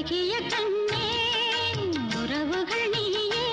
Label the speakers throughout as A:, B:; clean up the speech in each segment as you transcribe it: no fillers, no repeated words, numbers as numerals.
A: அழகிய கண்ணே உறவுகள் நீயே.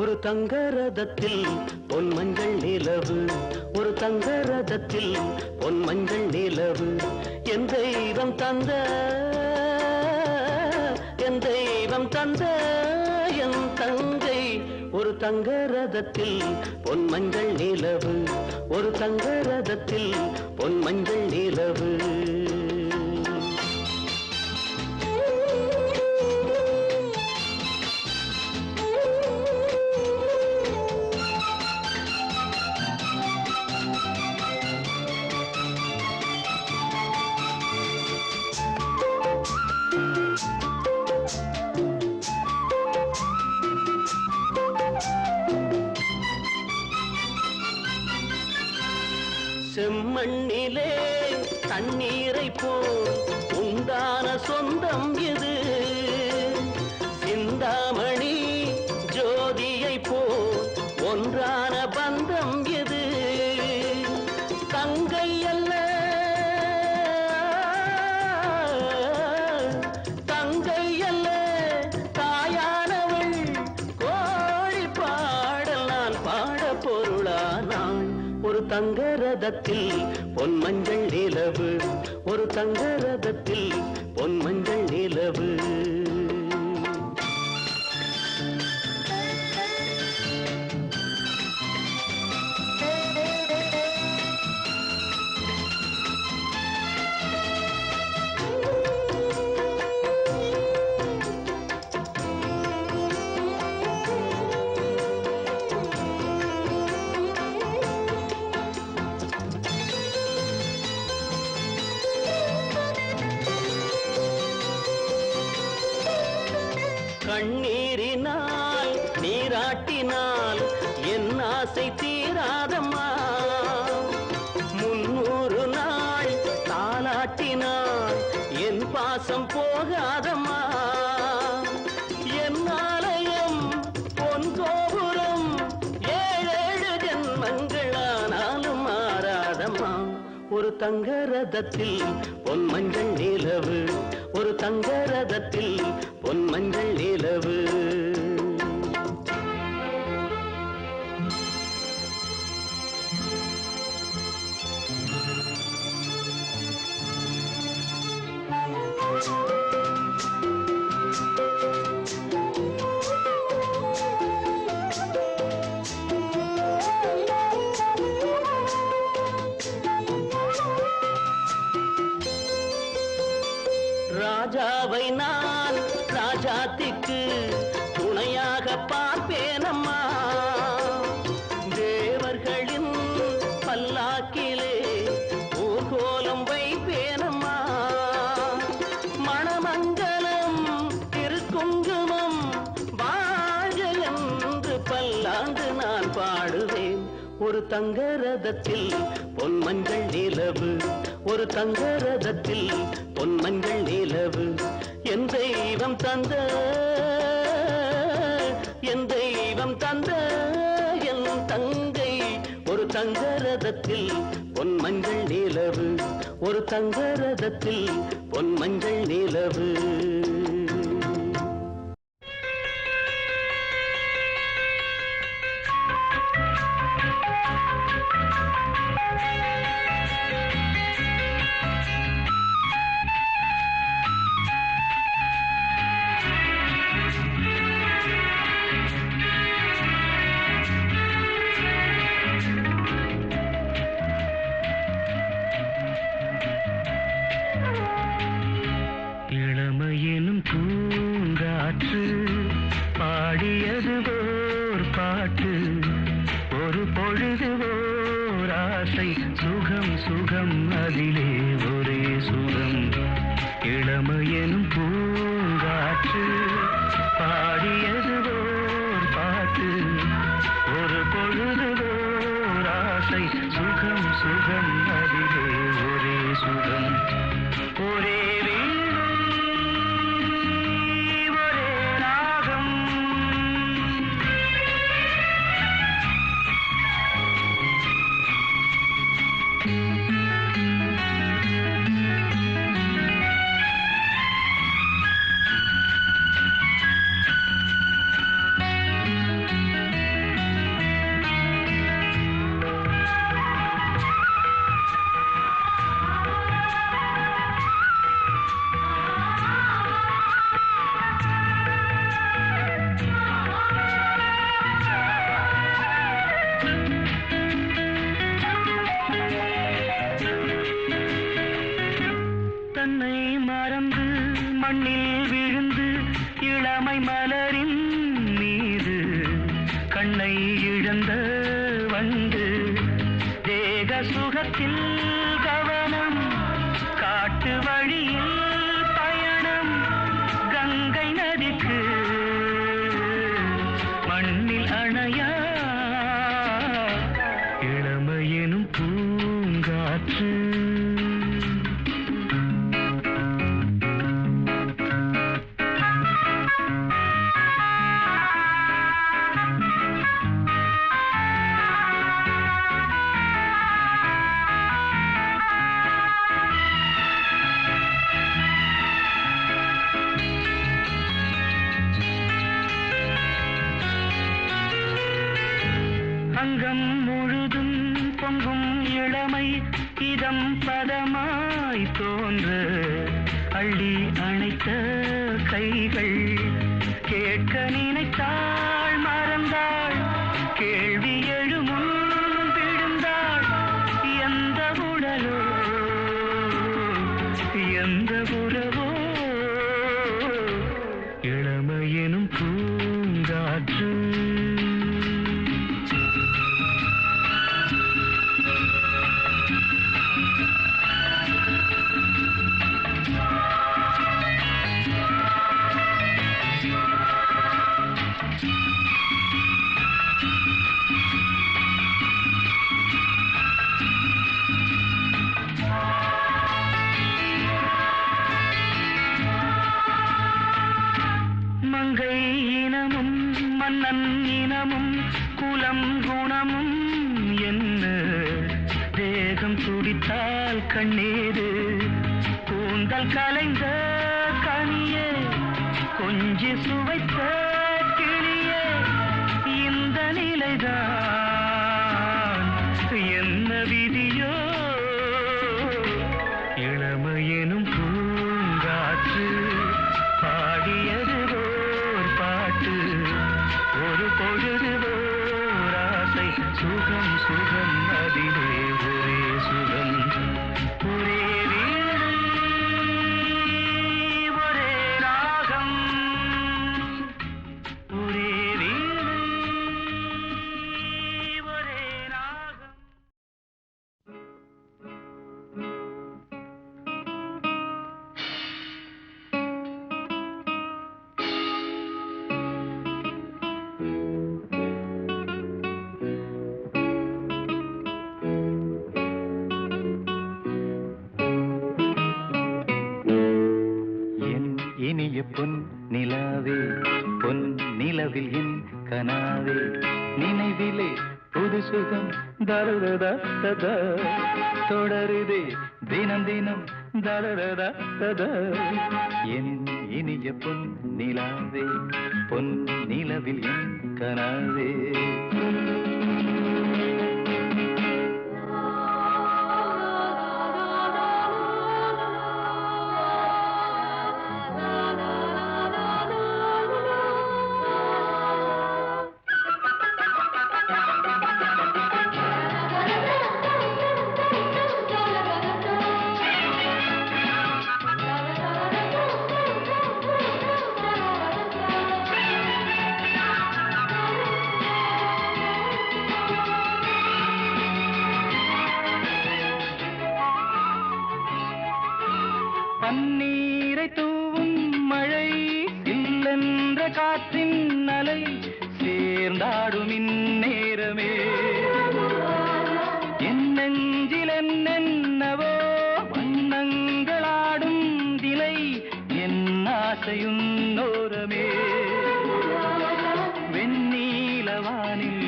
B: ஒரு தங்க ரதத்தில் பொன் மஞ்சள் நிலவு, ஒரு தங்க ரதத்தில் பொன் மஞ்சள் நிலவு, என் தெய்வம் தந்த என் தெய்வம் தந்த என் தங்கை. ஒரு தங்க ரதத்தில் பொன் மஞ்சள் நிலவு, ஒரு தங்க ரதத்தில் பொன் மஞ்சள் நிலவு. செம்மண்ணிலே தண்ணீரை போல் உண்டான சொந்தம் எது? சிந்தாமணி ஜோதியை போல் ஒன்றான பந்தம் எது? தங்கை அல்ல தங்கை அல்ல தாயானவள், கோழி பாடல் நான் பாட பொருளானாள். ஒரு தங்க ரதத்தில் பொன் மஞ்சள் நிலவு, ஒரு தங்க ரதத்தில் பொன் மஞ்சள் நிலவு. கண்ணீரினால் நீராட்டினால் என் ஆசை தீராதம்மா. 300 நாள் தாலாட்டினான் என் பாசம் போகாதம்மா என் ஆலயம் பொன் கோபுரம் ஏழேழு ஜென்மங்களானாலும் மாறாதம்மா ஒரு தங்க ரதத்தில் பொன் மஞ்சள் நிலவு ஒரு தங்க ரதத்தில் பொன் மஞ்சள் நிலவு ராஜாவை நான் ராஜாத்திக்கு துணையாக பார்ப்பேனம்மா தேவர்களின் பல்லாக்கிலே ஊர்கோலம் வைப்பேனம்மா மணமங்கலம் திருக்குங்குமம் வாழ்க என்று பல்லாண்டு நான் பாடுவேன் ஒரு தங்க ரதத்தில் பொன் மஞ்சள் நிலவு ஒரு தங்க ரதத்தில் பொன் மஞ்சள் நிலவு என் தெய்வம் தந்த என் தெய்வம் தந்த என் தங்கை ஒரு தங்க ரதத்தில் பொன் மஞ்சள் நிலவு ஒரு தங்க ரதத்தில் பொன் மஞ்சள் நிலவு இளமையினும் பூங்காற்று பாடியது ஓர் பாட்டு ஒரு பொழுது ஓர் ஆசை சுகம் சுகம் அதிலே ஒரே சுகம் இளமையினும் பூங்காற்று பாடியது ஓர் பாட்டு ஒரு பொழுது ஓர் ஆசை சுகம் சுகம் அதிலே ஒரே சுகம் ஒரே தன்னை மறந்து மண்ணில் விழுந்து இளமை மலரின் மீது கண்ணை இழந்த வந்து தேக சுகத்தில் கவனம் காட்டு வழியில் பயணம் கங்கை நதிக்கு மண்ணில் அணையா இளமையெனும் பூங்காற்று அங்கம் முழுதும் பொங்கும் இளமை இதம் பதமாய் தோன்ற அள்ளி அணைத்த கைகள் கேட்க நினைத்தாள் மறந்தாள் கேள்வி எழுமுன் விழுந்தாள் எந்த உடலோ எந்த உறவோ இளமையெனும் பூங்காற்று நன்னினமும் குலம் குணமும் என்ன தேகம் துடித்தால் கண்ணீரு கூந்தல் கலைந்த கனியே கொஞ்சி சுவைத்த கிளியே இந்த நிலைதான் என்ன விதியோ இளமையெனும் பூங்காற்று பாடியது ஓர் பாட்டு ஒரு பொழுது ஓர் ஆசை சுகம் சுகம் அதிலே ஒரே சுகம் ஒரே வீணை ஒரே ராகம் ஒரே வீணை ஒரே ராகம். என் இனிய பொன் நிலாவே பொன் நிலவில் என் கனாவே நினைவிலே புது சுகம் தருதா ததா தொடருதே தினம் தினம் தருதா ததா என் இனிய பொன் நிலாவே பொன் நிலவில் என் கனாவே பன்னீரை தூவும் மழை இல்லென்ற காற்றின் அலை சேர்ந்தாடும் இந்நேரமே என் நெஞ்சில் என்னென்னவோ வண்ணங்களாடும் திலை என் ஆசையும் நோரமே வெண்ணீலவானில்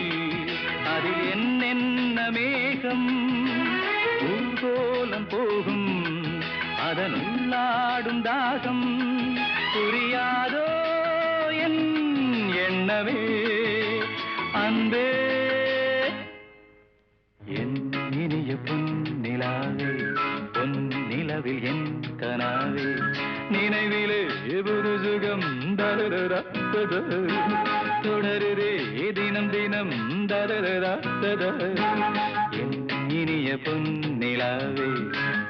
B: அதில் என்னென்ன மேகம் ஊர்கோலம் போகும் அதன் உள்ளாடும் தாகம் புரியாதோ என் எண்ணமே அன்பே என் இனிய பொன் நிலாவே பொன் நிலவில் என் கனாவே நினைவிலே புது சுகம் தருதா தொடருதே தினம் தினம் தருதா என் இனிய பொன் நிலாவே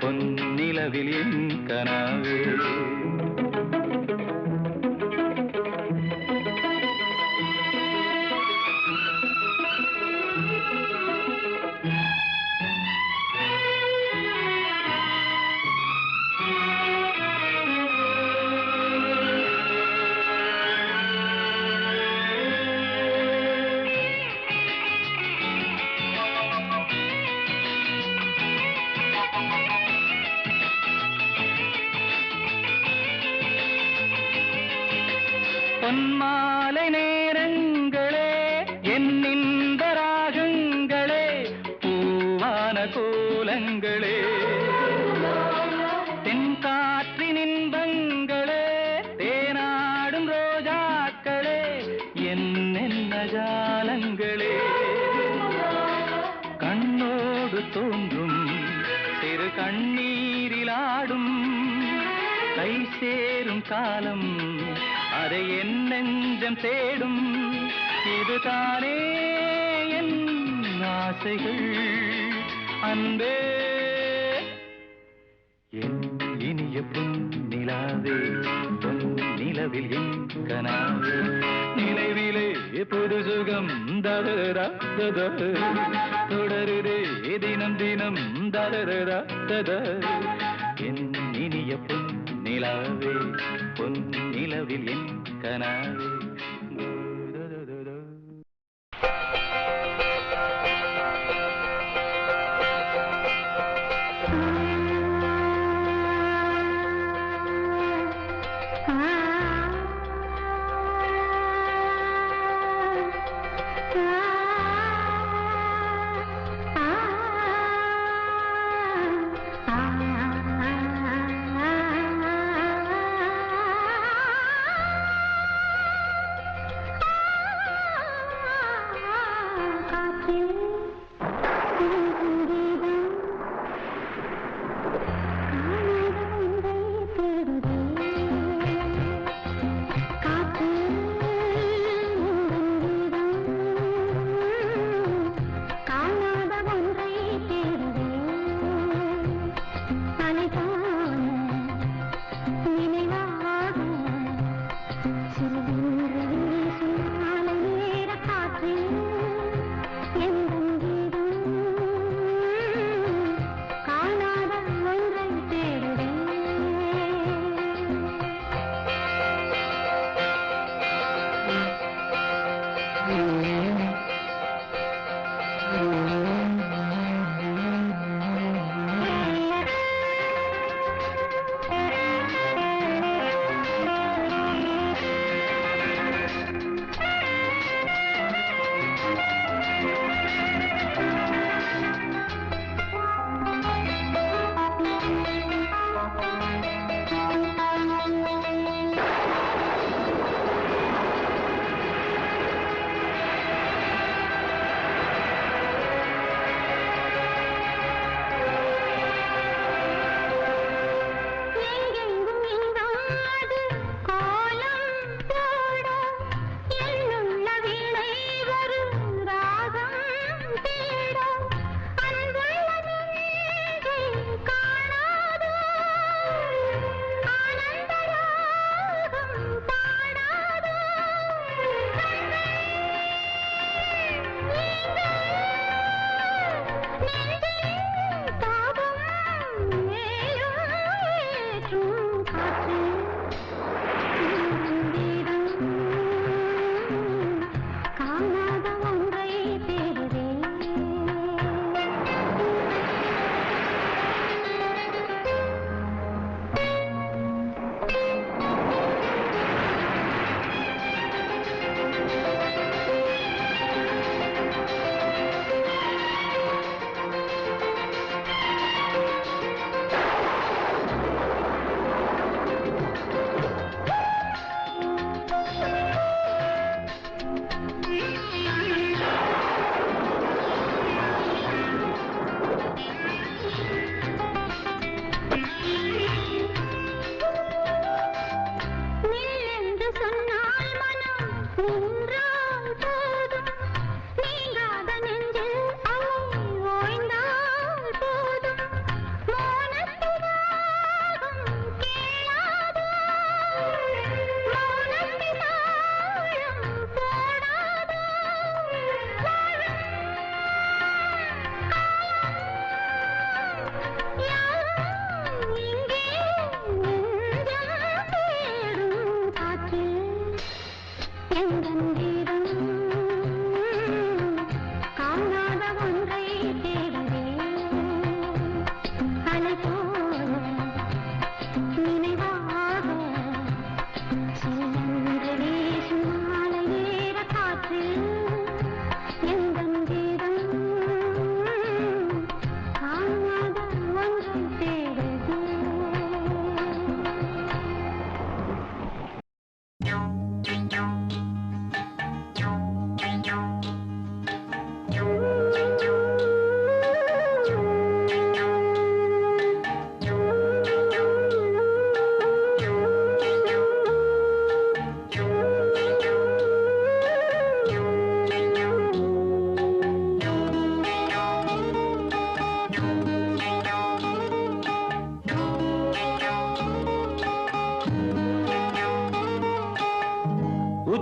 B: பொன் நிலவில் என் கனாவே பொன்மாலை நேரங்களே என்னின்ப ராகங்களே பூவான கோலங்களே தென்காற்றின் இன்பங்களே தேனாடும் ரோஜாக்களே என்னென்ன ஜாலங்களே கண்ணோடு தோன்றும் சிறு கண்ணீரிலாடும் கை சேரும் காலம் அதை என் நெஞ்சம் தேடும் இதுதானே என் ஆசைகள் அன்பே என் இனிய பொன் நிலாவே பொன் நிலவில் என் கனாவே நினைவிலே புது சுகம் தருதா ததா தொடருதே தினம் தினம் தருதா ததா என் இனிய பொன் நிலாவே பொன் நிலவில் என் கனாவே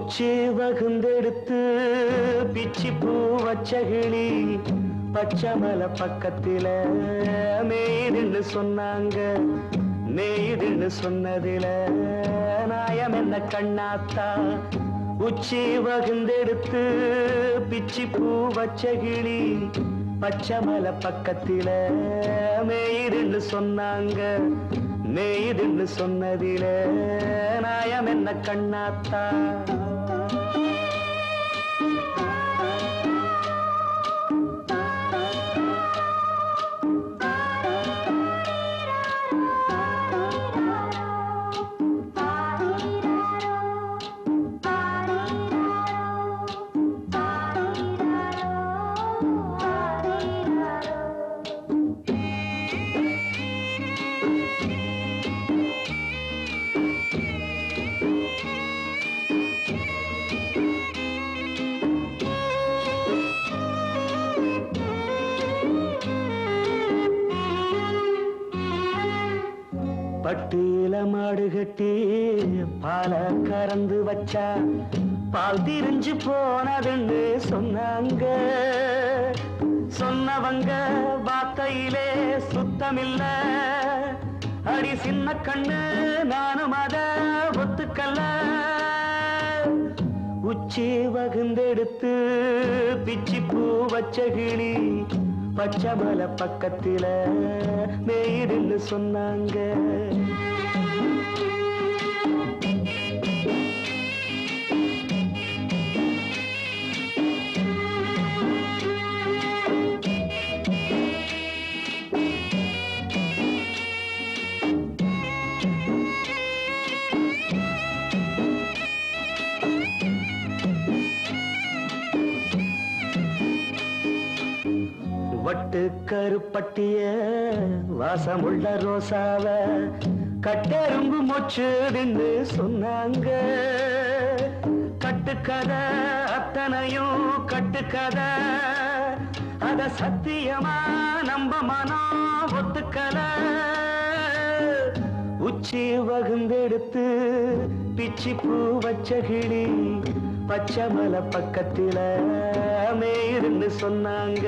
B: உச்சி வகுந்தெடுத்து பிச்சி பூ வச்ச கிளி பச்சைமலை பக்கத்தில மேய்துன்னு சொன்னாங்க. மேய்துன்னு சொன்னதில நாயம் என்ன கண்ணாத்தா? உச்சி வகுந்தெடுத்து பிச்சி பூ வச்ச கிளி பச்சைமலை பக்கத்தில மேய்துன்னு சொன்னாங்க. மேய்துன்னு சொன்னதில நாயம் என்ன கண்ணாத்தா? பட்டியில மாடு கட்டி பால கறந்து வச்சா பால் திரிஞ்சு போனதுன்னு சொன்னாங்க. சொன்னவங்க வார்த்தையிலே சுத்தமில்ல. அடி சின்ன கண்ணு நானும் அத ஒத்துக்கல்ல. உச்சி வகுந்தெடுத்து பிச்சி பூ வச்ச கிளி பச்சைமலை பக்கத்தில மேய்துன்னு சொன்னாங்க. வட்டு கருப்பட்டிய வாசமுள்ள ரோசாவ கட்டெரும்பு மொச்சுதுன்னு சொன்னாங்க. கட்டுக்கதை அத்தனையும் கட்டுக்கதை. அத சத்தியமா நம்ப மனம் ஒத்துக்கல. உச்சி வகுந்தெடுத்து பிச்சி பூ வச்ச கிளி பச்சைமலை பக்கத்தில மேய்துன்னு சொன்னாங்க.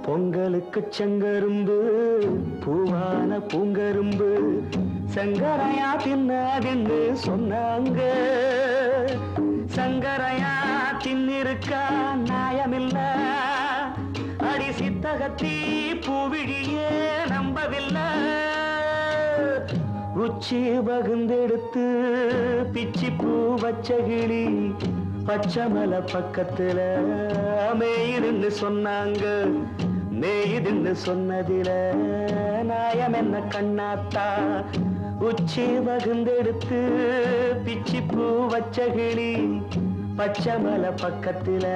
B: பொங்கலுக்கு செங்கரும்பு பூவான பூங்கரும்பு சங்கரையா தின்னாதுன்னு சொன்னாங்க. சங்கரையா தின்னிருக்கா நியாயமில்ல. அடி சித்தகத்தி பூவிழியே நம்பவில்லை. உச்சி வகுந்தெடுத்து பிச்சி பூ வச்ச கிளி பச்சைமலை பக்கத்தில மேய்துன்னு சொன்னாங்க. மேய்துன்னு சொன்னதில நாயம் என்ன கண்ணாத்தா? உச்சி வகுந்தெடுத்து பிச்சி பூ வச்ச கிளி பச்சைமலை பக்கத்தில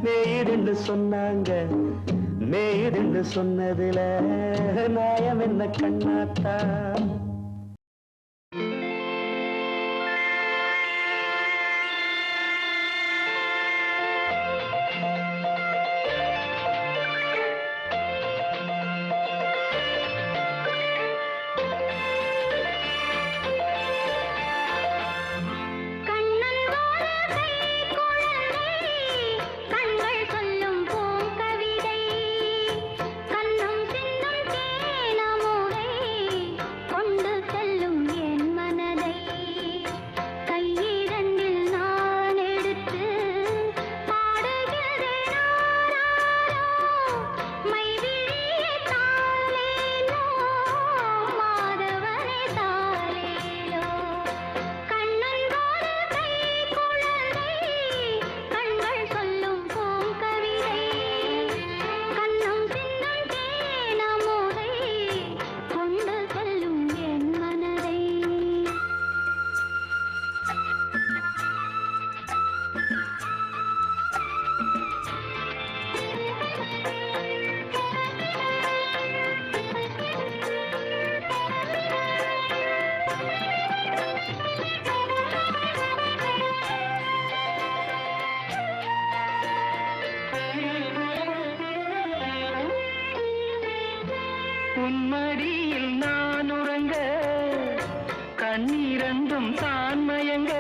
B: மேய்துன்னு சொன்னாங்க. மேய்துன்னு சொன்னதில நாயம் என்ன கண்ணாத்தா?
A: கொண்ட
C: உன்மடியில் நான் உறங்க கண்ணீரண்டும் தான் மயங்க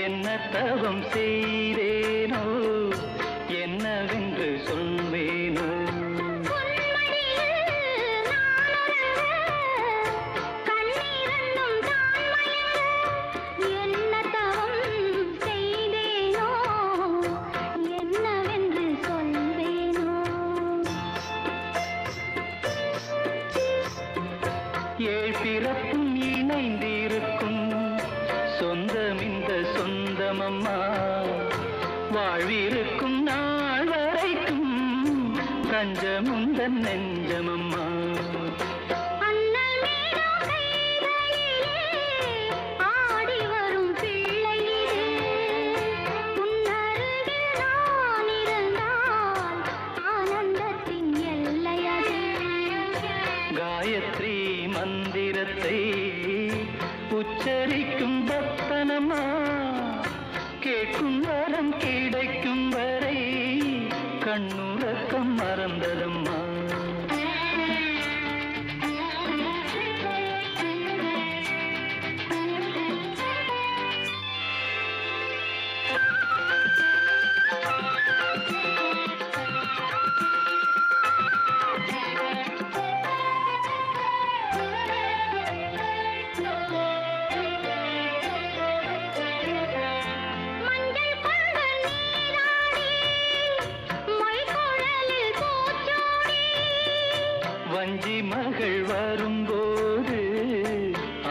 C: என்ன தவம் செய்தேனோ என்னவென்று சொல்வேனோ ஏழ் பிறப்பும் இணைந்திருக்கும் சொந்தம் இந்த சொந்தமம்மா வாழ்விருக்கும் நாள் வரைக்கும் தஞ்சமுந்தன் நெஞ்சமம்மா காயத்ரி மந்திரத்தை உச்சரிக்கும் பக்தனம்மா கேட்கும் வரம் கிடைக்கும் வரை கண்ணுறக்கம் மறந்ததம்மா வஞ்சி மகள் வரும்போது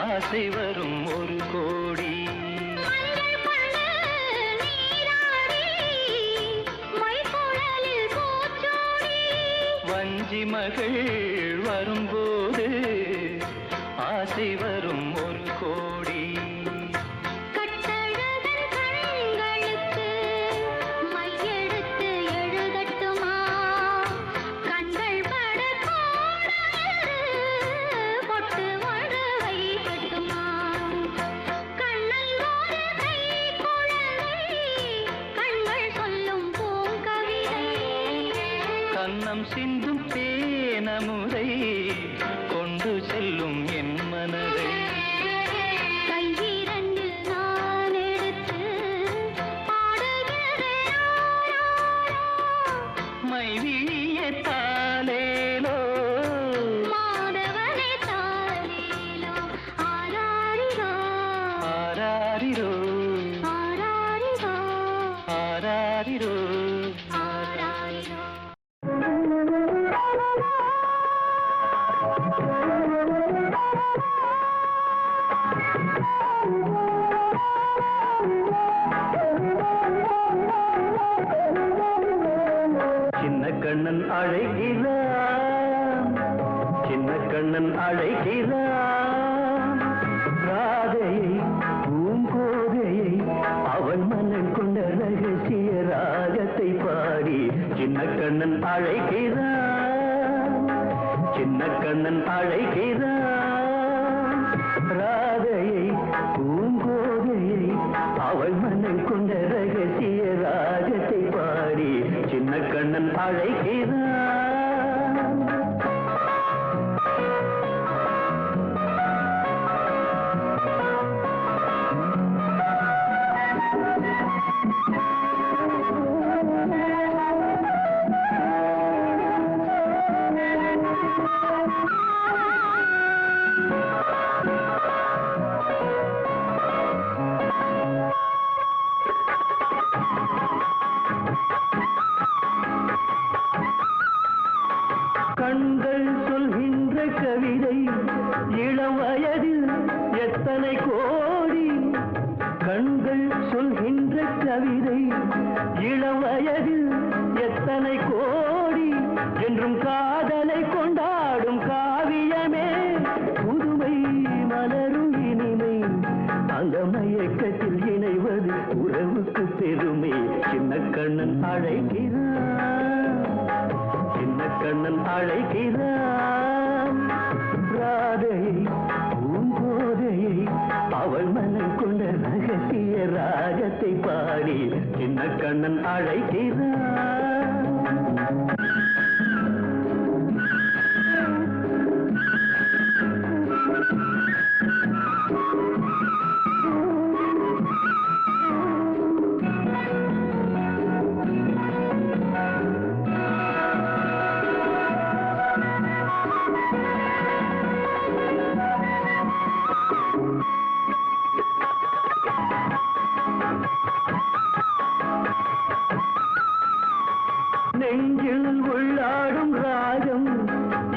C: ஆசை வரும் ஒரு கோடி வஞ்சி மகள் வரும்போது ஆசை வரும் ஒரு கோடி கண்ணம் சிந்தும் தேனமுதை கொண்டு செல்லும் என் மனதை
A: கையிரண்டு நான் எடுத்து
C: மைவிழிய தாலேலோ
A: மாதவனே தாலேலோ ஆராரிரோ
C: ஆராரிரோ
A: ஆராரிரோ
C: ஆராரிரோ
A: ஆராரிரோ
C: சின்ன கண்ணன் அழைக்கிறான் சின்ன கண்ணன் அழைக்கிறான் ராதையை பூங்கோதையை அவன் மன்னன் கொண்ட ரகசிய ராகத்தை பாடி சின்ன கண்ணன் அழைக்கிறான் சின்ன கண்ணன் அழைக்கிறான் ராதையை பூங்கோதையை அவள் மன்னன் கொண்ட ரகசிய ராகத்தை பாடி சின்ன கண்ணன் அழைக்கிறான் கண்கள் சொல்கின்ற கவிதை இளம் வயதில் எத்தனை கோடி கண்கள் சொல்கின்ற கவிதை இளம் வயதில் எத்தனை கோடி என்றும் காதலை கொண்டாடும் காவியமே புதுமை மலரும் இனிமை அந்த மயக்கத்தில் இணைவது உறவுக்கு பெருமை சின்ன கண்ணன் அழைக்கிறான் சின்ன கண்ணன் அழைக்கிறான் ராதையை பூங்கோதையை அவள் மனம் கொண்ட ரகசிய ராகத்தை பாடி சின்ன கண்ணன் அழைக்கிறான் உள்ளாடும் ராகம்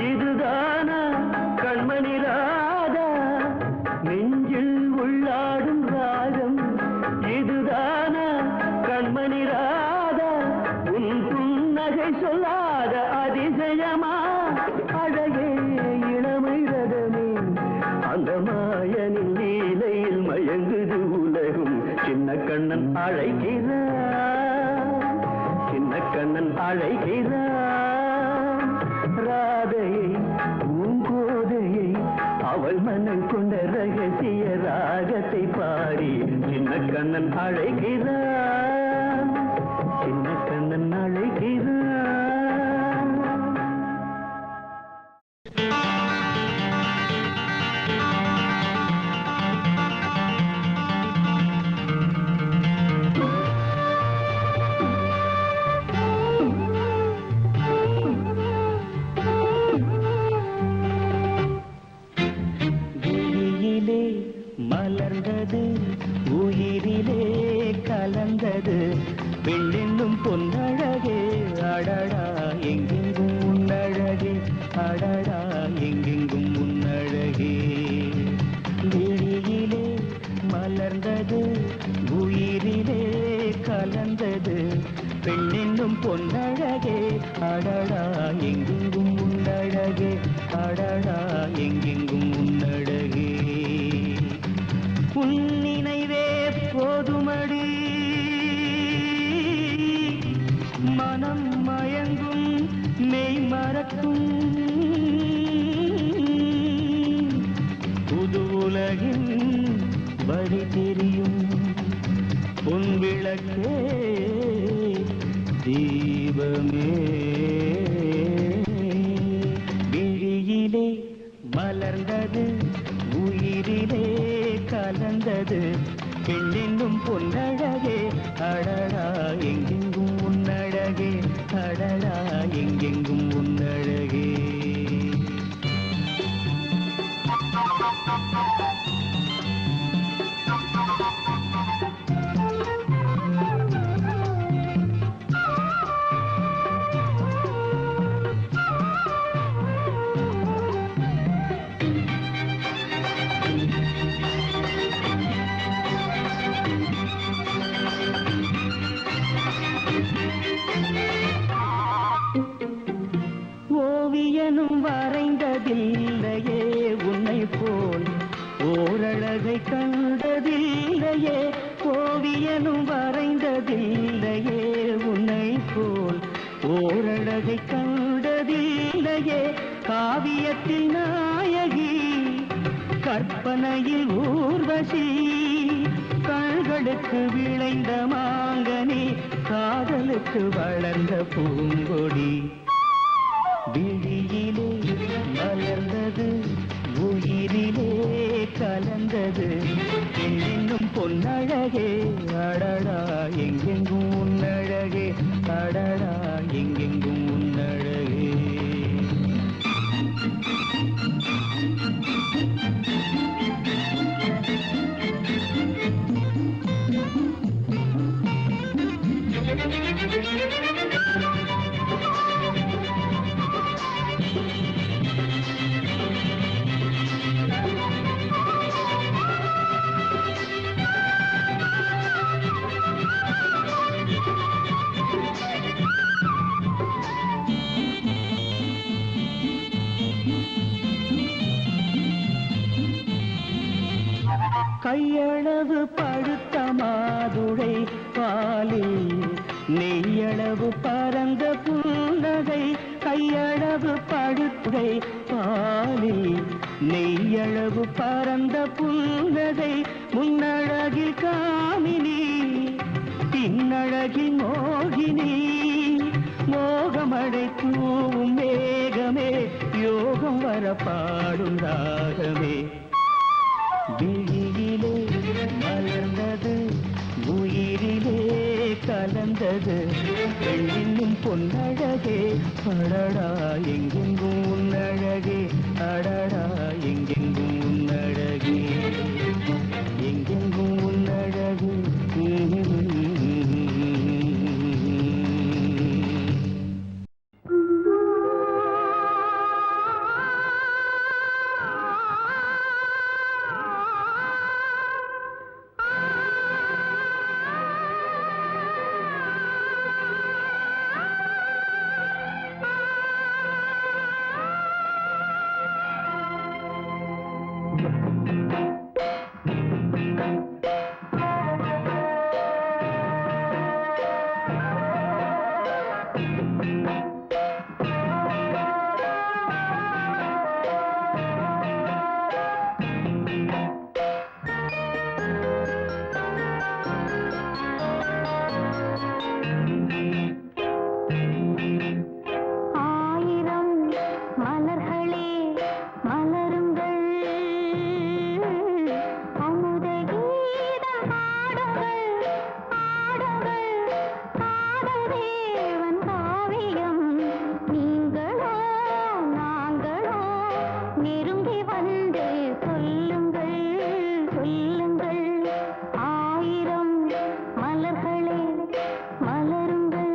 C: இதுதானா கண்மணி ராதா நெஞ்சில் உள்ளாடும் ராகம் இதுதானா கண்மணி ராதா உன் புன்னகை சொல்லாத அதிசயமா அழகே இளமை ரதமே அந்த மாயனின் லீலையில் மயங்குது உலகும் சின்ன கண்ணன் அழைக்கிறான் சின்ன கண்ணன் அழைக்கிறான் ராதையை பூங்கோதையை அவள் மனம் கொண்ட ரகசிய ராகத்தை பாடி சின்ன கண்ணன் அழைக்கிறான் சின்ன கண்ணன் அழைக்கிறான் மலர்ந்தது உயிரிலே கலந்தது பெண்ணென்னும் பொன்னழகே அடடா எங்கெங்கும் உன்னழகே அடடா எங்கெங்கும் உன்னழகே விழியிலே மலர்ந்தது உயிரிலே கலந்தது பெண்ணென்னும் பொன்னழகே அடடா எங்கெங்கும் உன்னழகே அடடா எங்கெங்கும் உன்னழகே உன் நினைவே போதுமடி மனம் மயங்கும் மெய் மறக்கும் புது உலகின் வழி தெரியும் பொன் விளக்கே தீபமே விழியிலே மலர்ந்தது உயிரிலே கலந்தது பெண்ணென்னும் பொன்னழகே அடடா எங்கெங்கும் உன்னழகே அடடா எங்கெங்கும் உன்னழகே ஓவியனும் வரைந்ததில்லையே உன்னை போல் ஓரழகை கண்டதில்லையே ஓவியனும் வரைந்ததில்லையே உன்னை போல் ஓரழகை கண்டதில்லையே காவியத்தில் நாயகி கற்பனையில் ஊர்வசி கண்களுக்கு விளைந்த மாங்கனி காதலுக்கு வளர்ந்த பூங்கொடி விழியிலே மலர்ந்தது உயிரிலே கலந்தது பெண்ணென்னும் பொன்னழகே அடடா எங்கெங்கும் உன்னழகே அடடா எங்கெங்கும் உன்னழகே கையளவு பழுத்த மாதுளை பாலில் நெய்யளவு பரந்த புன்னகை கையளவு பழுத்தை பாலில் நெய்யளவு பரந்த புன்னகை முன்னழகில் காமினி பின்னழகில் மோகினி மோகமடை தூவும் மேகமே யோகம் வர பாடும் ராகமே விழியிலே மலர்ந்தது உயிரிலே கலந்தது பெண்ணின் பொன்னழகே அடடா எங்கெங்கும் உன்னழகே அடடா எங்கெங்கும் உன்னழகே எங்கெங்கும் உன்னழகே
A: ஆயிரம் மலர்களே மலருங்கள் அமுத கீதம் பாடுங்கள் பாடுங்கள் காதல் தேவன் காவியம் நீங்களோ நாங்களோ நெருங்கி வந்து சொல்லுங்கள் சொல்லுங்கள் ஆயிரம் மலர்களே மலருங்கள்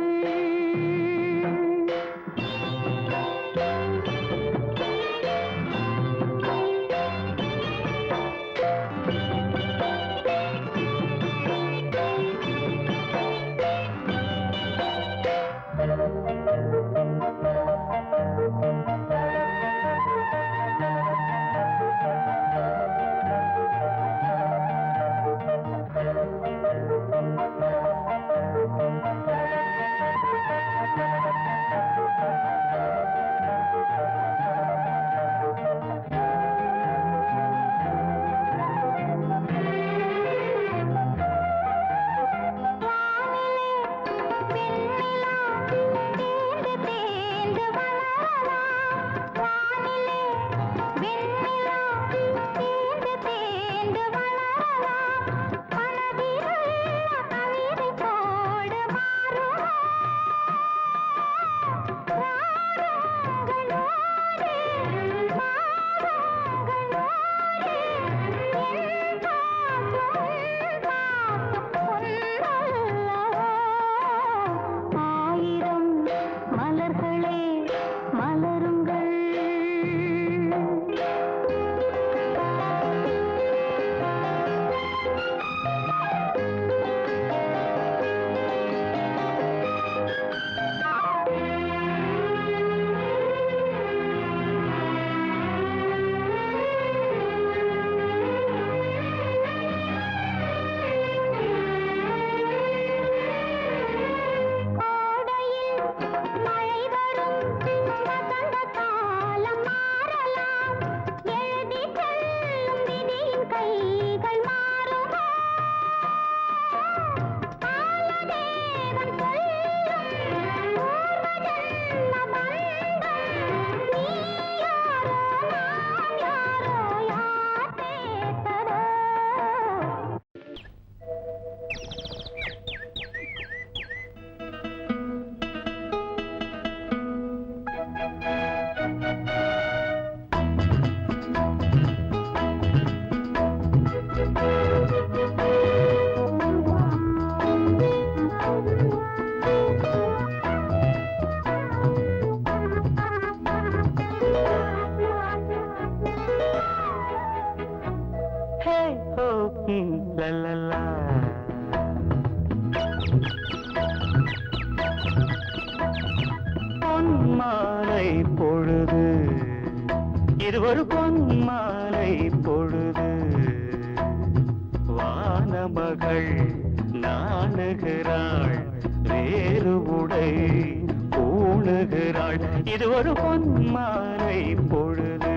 A: ஆயிரம் மலர்களே மலருங்கள் கோடையில் மழை வரும் வசந்த காலம் மாறலாம் எழுதி செல்லும் விதியின் கைகள் மாறுமா காலதேவன் சொல்லும் பூர்வஜன்ம பந்தம் நீ யாரோ நான் யாரோ யார் சேர்த்ததோ
C: ஹே ஹோ லலலா பொன்மாலை பொழுது இது ஒரு பொன்மாலை பொழுது வானமகள் நாணுகிறாள் வேறு உடை பூணுகிறாள் இது ஒரு பொன்மாலை பொழுது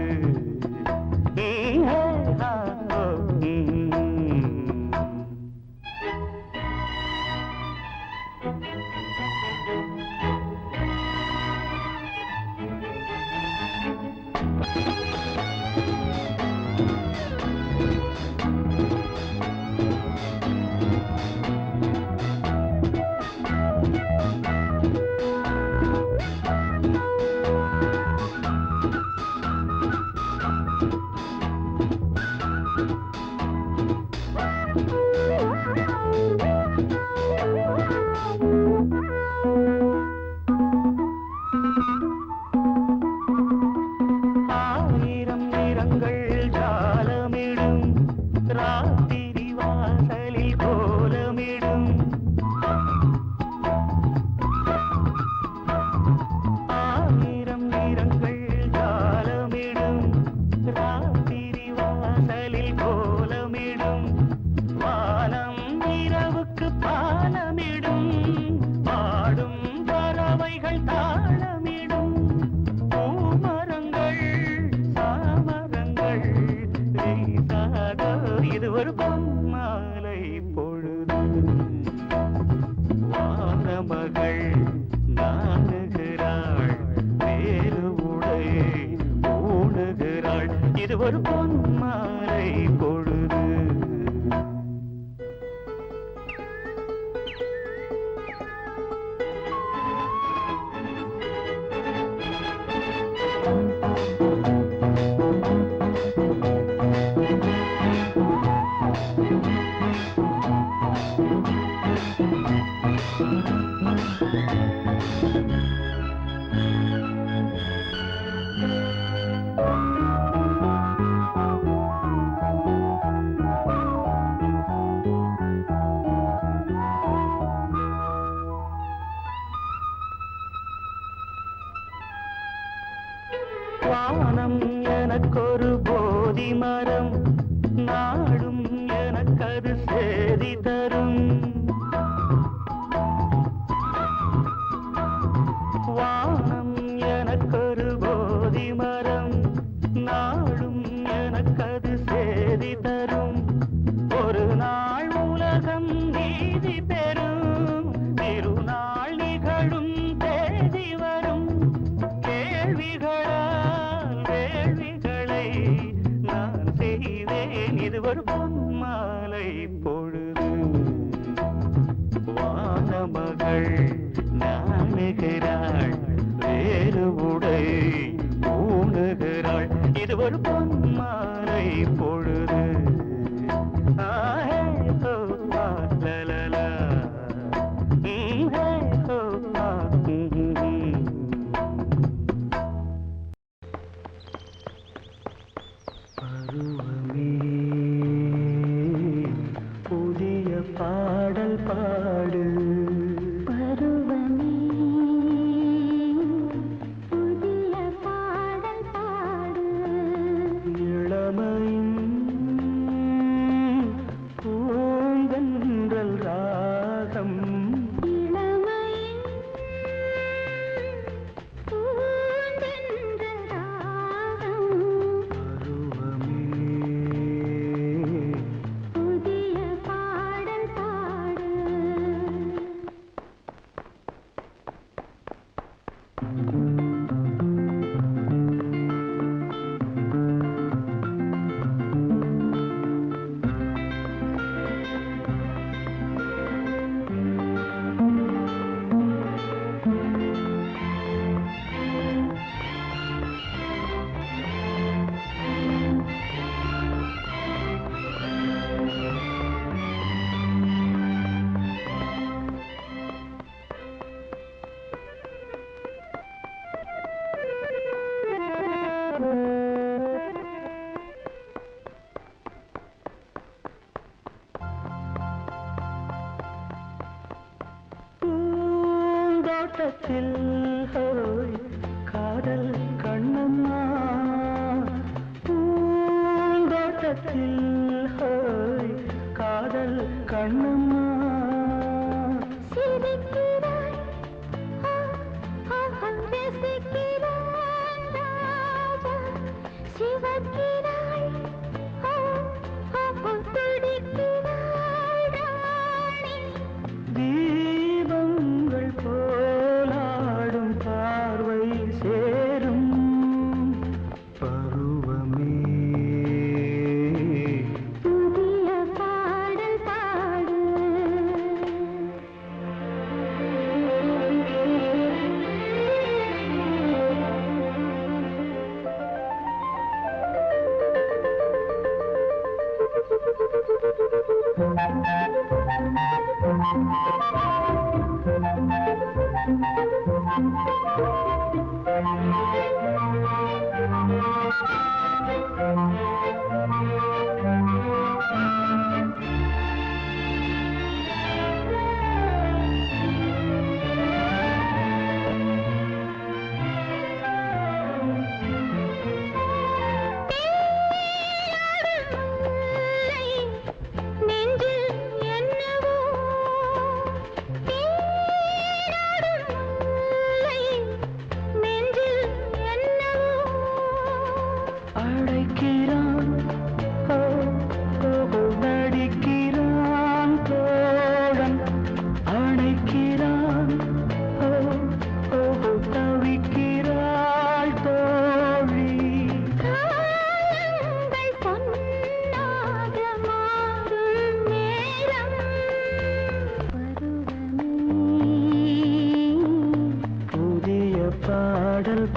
C: ஒரு பொன்மாலை பொழுது. வானம் எனக்கொரு போதி மரம், நாடும் எனக்கது சேதி தரும். வானம் எனக்கொரு போதி மரம், நாடும் எனக்கது சேதி தரும். ஒரு நாள் உலகம் நீதி பெறும், திருநாள் நிகழும் தேதி வரும். கேள்விகளால் வேள்விகளை நான் செய்வேன், இது ஒரு பொன்மாலை பொழுது. வானமகள் நாணுகிறாள், வேறு உடை ஊணுகிறாள், இது ஒரு பொன்மாலை பொழுது. ஆஹே ஹோ ஆ லலலா, ஹே ஹோ ஆ பருவமே புதிய பாடல் பாடு.
A: பருவமே புதிய பாடல் பாடு.
C: இளமையின் பூந்தென்றல் ராகம்.
A: இளமையின் பூந்தென்றல் ராகம்.
C: பருவமே
A: புதிய பாடல் பாடு.
C: பூந்தோட்டத்தில் ஹோய் காதல் கண்ணம்மா, பூந்தோட்டத்தில் ஹோய் காதல் கண்ணம்மா.
A: சிரிக்கிறாய் ரசிக்கிறாய் ராஜா, சிவக்கிறாய் துடிக்கிறாய் ராணி.
C: தீபங்கள் போலாடும் பார்வை சேரும். பருவமே
A: புதிய பாடல் பாடு.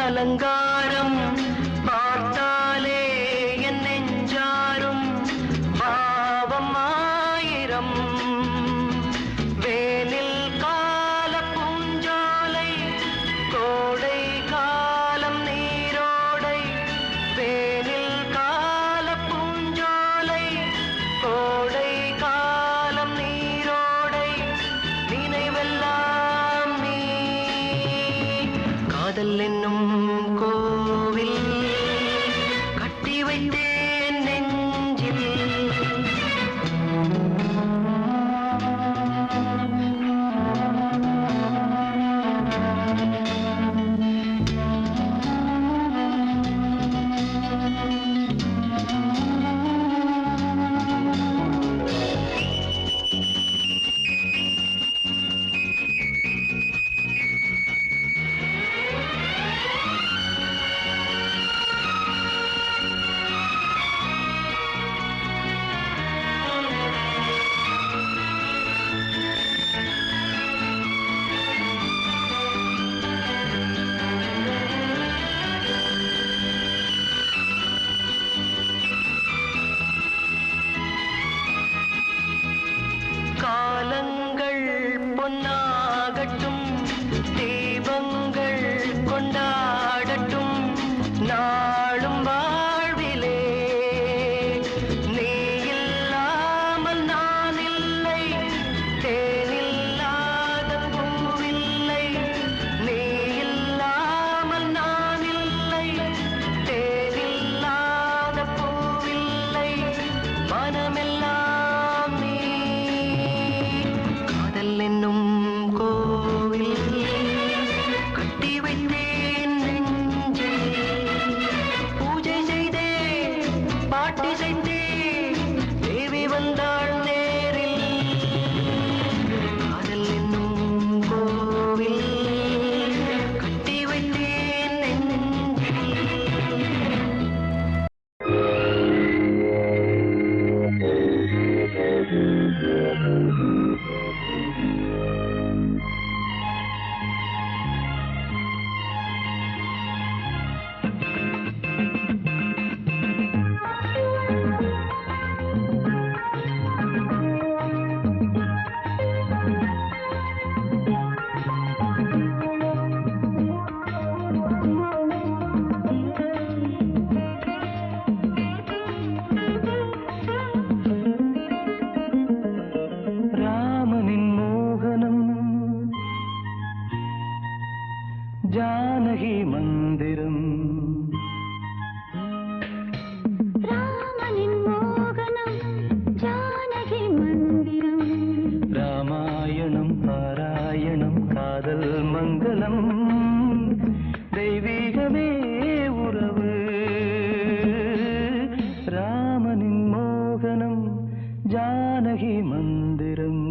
B: அலங்காரம் பார்த்தாலே என் நெஞ்சாரும் பாவம் ஆயிரம் வேனில் கால பூஞ்சோலை கோடை காலம் நீரோடை வேனில் கால பூஞ்சோலை கோடை காலம் நீரோடை நினைவெல்லாம் நீ காதல் என்னும் கோவில் கட்டி வைத்தேன் நெஞ்சில் காலங்கள் பொன்னாகட்டும் தீபங்கள் கொண்டாடட்டும் நாளும் வாழ்விலே நீ இல்லாமல் நான் இல்லை தேனில்லாத பூவில்லை நீ இல்லாமல் நான் இல்லை தேனில்லாத பூவில்லை மனமெல்லாம் நீ காதல் என்னும் கோவில்
C: ஜானகி மந்திரம்
A: ராமனின் மோகனம் ஜானகி மந்திரம்
C: ராமாயணம் பாராயணம் காதல் மங்களம் தெய்வீகமே உறவு ராமனின் மோகனம் ஜானகி மந்திரம்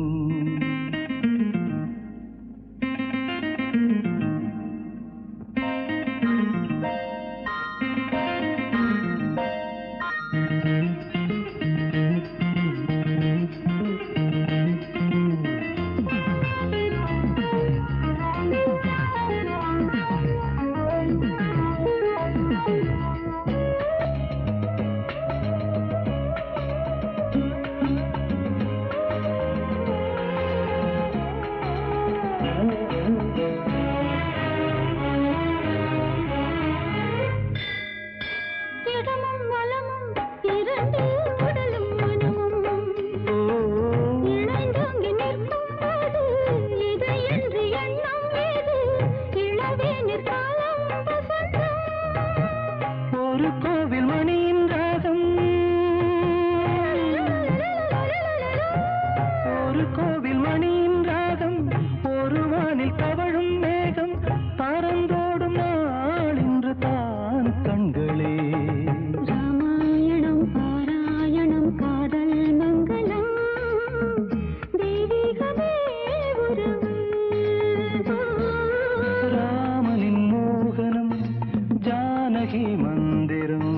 A: இடமும் வலமும் இரண்டு உடலும் மனமும் இணைந்தோங்கி நிற்கும் போது இது என்று எண்ணம் ஏது இளவேனிற் காலம் வசந்தம்
C: ஒரு கோவில் மணியின் ராகம் ஒரு கோவில் மணியின் ராகம் ஒரு வானில் தவழும் மேகம் பறந்தோடும் நாள் இன்று தான் கண்களே
A: ராமாயணம் பாராயணம் காதல் மங்களம் தெய்வீகமே உறவு
C: ராமனின் மோகனம் ஜானகி மந்திரம்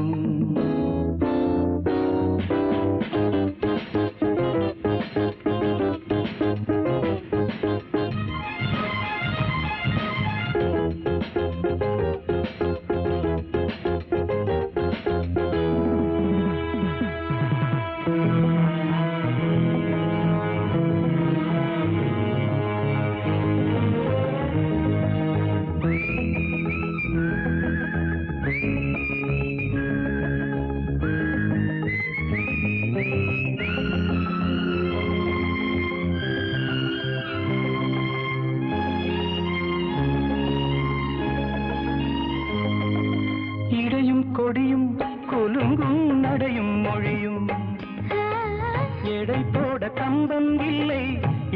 C: இடையும் கொடியும் கொலுங்கும் நடையும் மொழியும் எடை போட கம்பம் இல்லை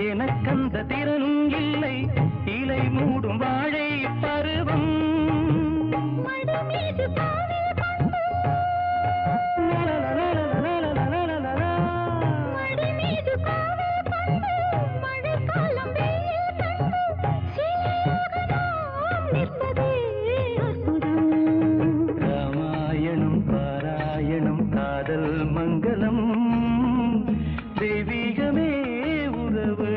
C: எனக்கந்த திறனும் இல்லை இலை மூடும் வாழை பருவம்
A: மடி மீது பாவில் கொண்டு மடி மீது காவல் கொண்டு மழைக்காலம் வெயில் கண்டு சிலையாக நாம் நிற்பதே அற்புதம்
C: ராமாயணம் பாராயணம் காதல் மங்களம் தெய்வீகமே உறவு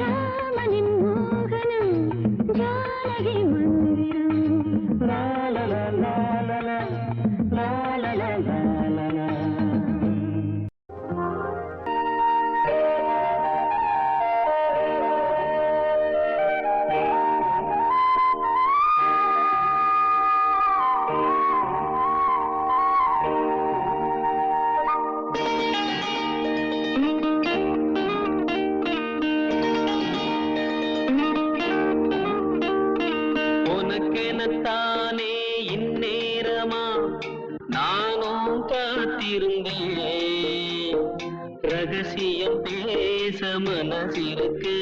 A: ராமனின் மோகனம் ஜானகி மந்திரம்
C: லா லா லா லா லா லா லா லா லா லா லா லா.
B: உனக்கெனத்தானே இந்நேரமா நானும் காத்திருந்தேன் ரகசியம் பேச மனசிருக்கு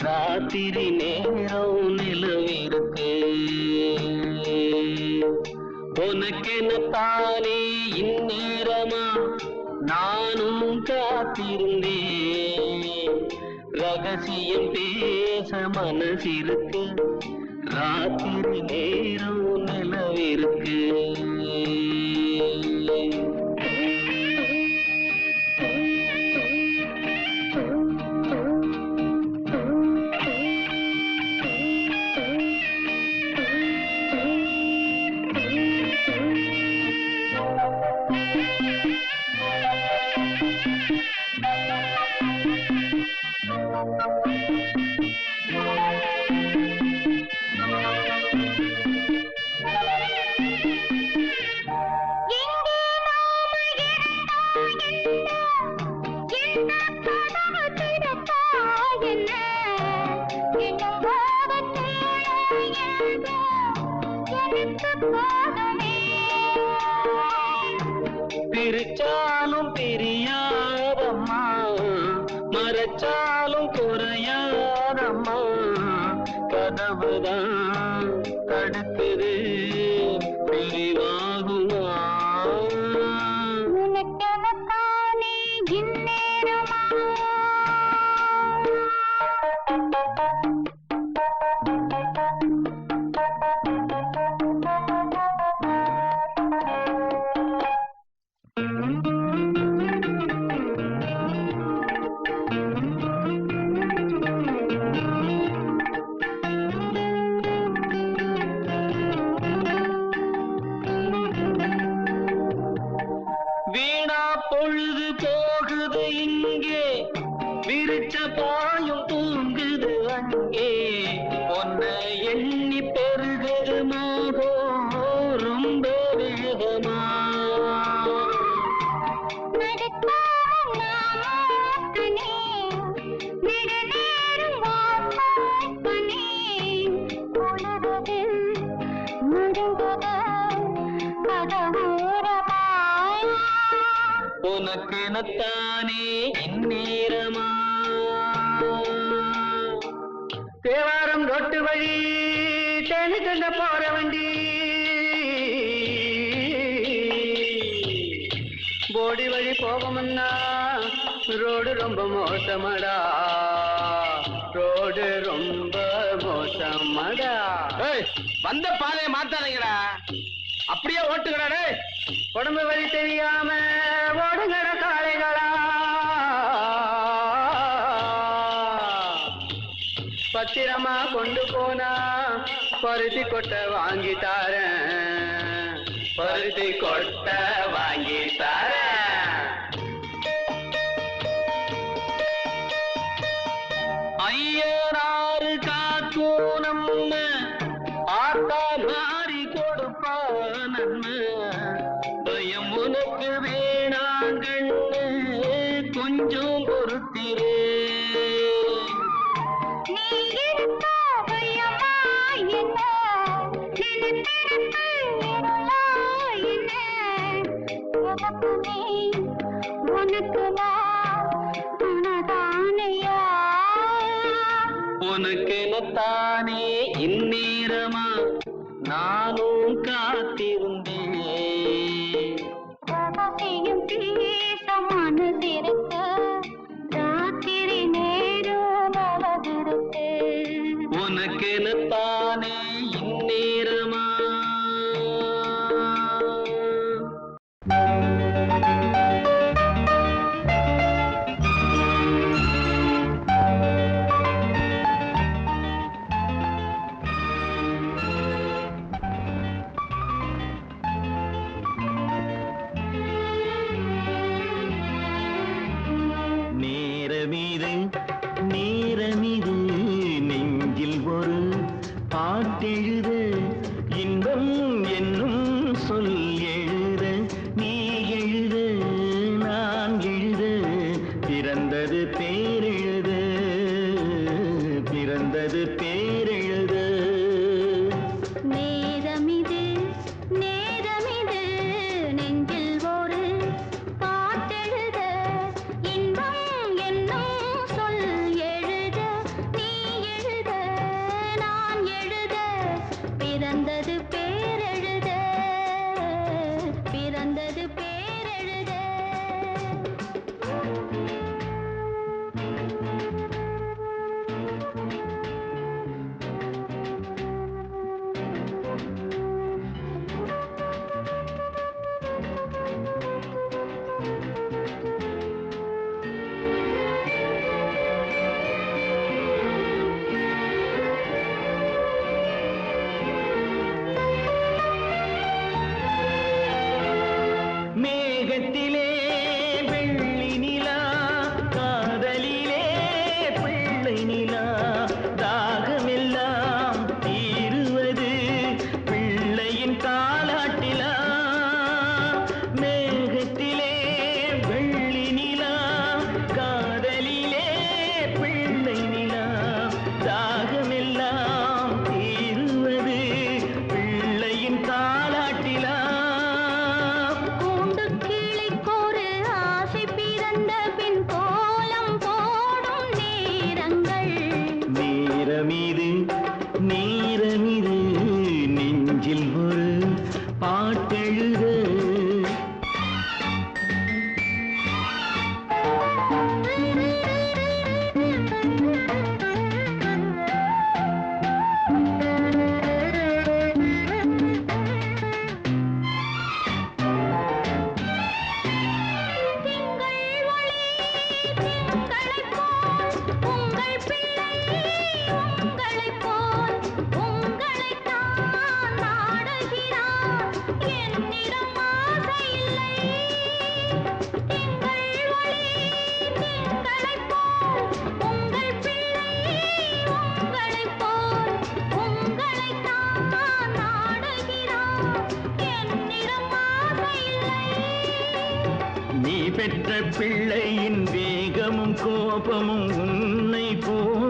B: ராத்திரி நேரம் நிலவிருக்கு உனக்கெனத்தானே இந்நேரமா நானும் காத்திருந்தேன் ரகசியம் பேச மனசிருக்கு ராத்திரி நேரம் நிலவிருக்கு
A: என்ன என்னும் பாவத்தை எனக்கு போதுமே.
B: பிரிச்சாலும் பிரியாதம்மா, மறைச்சாலும் குறையாதம்மா, கதவுதான் தடுக்குது பிரிவாகுமா.
A: உனக்கெனத்தானே இந்நேரமா
B: வீணா பொழுது போகுது இங்கே, விரிச்ச பாயும் தூங்குது அங்கே, ஒன்ன எண்ணி பெருகுது மோகம் ரொம்ப வேகமா. உனக்கெனத்தானே இந்நேரமா. தேவாரம் ரொட்டு வழி தேனி தந்த போற வண்டி, போடி வழி போகமுன்னா ரோடு ரொம்ப மோசமடா, ரோடு ரொம்ப மோசமடா.
D: வந்த பாதையை மாத்தாதீங்கடா, அப்படியே ஓட்டுங்கடா.
B: உடம்பு வழி தெரியாம ஓடுங்கட காளைகளா, பத்திரமா கொண்டு போனா பருத்தி கொட்டை வாங்கி தாரேன், பருத்தி கொட்டை வாங்கி தாரேன். ஐயனாறு காக்கும் நம்ம ஆத்தா மாறி கொடுப்பா நன்மை, பயம் உனக்கு வேணாங்கண்ணு கொஞ்சம் பொறுத்திரே. உனக்கெனத்தானே இந்நேரமா நானும் காத்திருந்தேன். உனக்கெனத்தானே இந்நேரமா. நேரமிது நேரமிது நெஞ்சில் ஒரு பாட்டெழுத, இன்பம் என்னும் சொல் எழுத, நீ எழுத நான் எழுத, பிறந்தது பேரெழுத, பிறந்தது பேரெழுத.
A: நேரமிது நேரமிது நெஞ்சில் ஒரு பாட்டெழுத, இன்பம் என்னும் சொல் எழுத, நீ எழுத நான் எழுத, பிறந்தது பேரெழுத, பிறந்தது பேரெழுத.
B: மேகத்திலே வெள்ளி நிலா, காதலிலே பிள்ளை நிலா, தாகமெல்லாம் தீருவது பிள்ளையின் தாலாட்டிலா. மேகத்திலே வெள்ளி நிலா, காதலிலே பிள்ளை நிலா, தாகமெல்லாம் தீருவது
C: பெற்ற பிள்ளையின் வேகமும் கோபமும் உன்னை போல்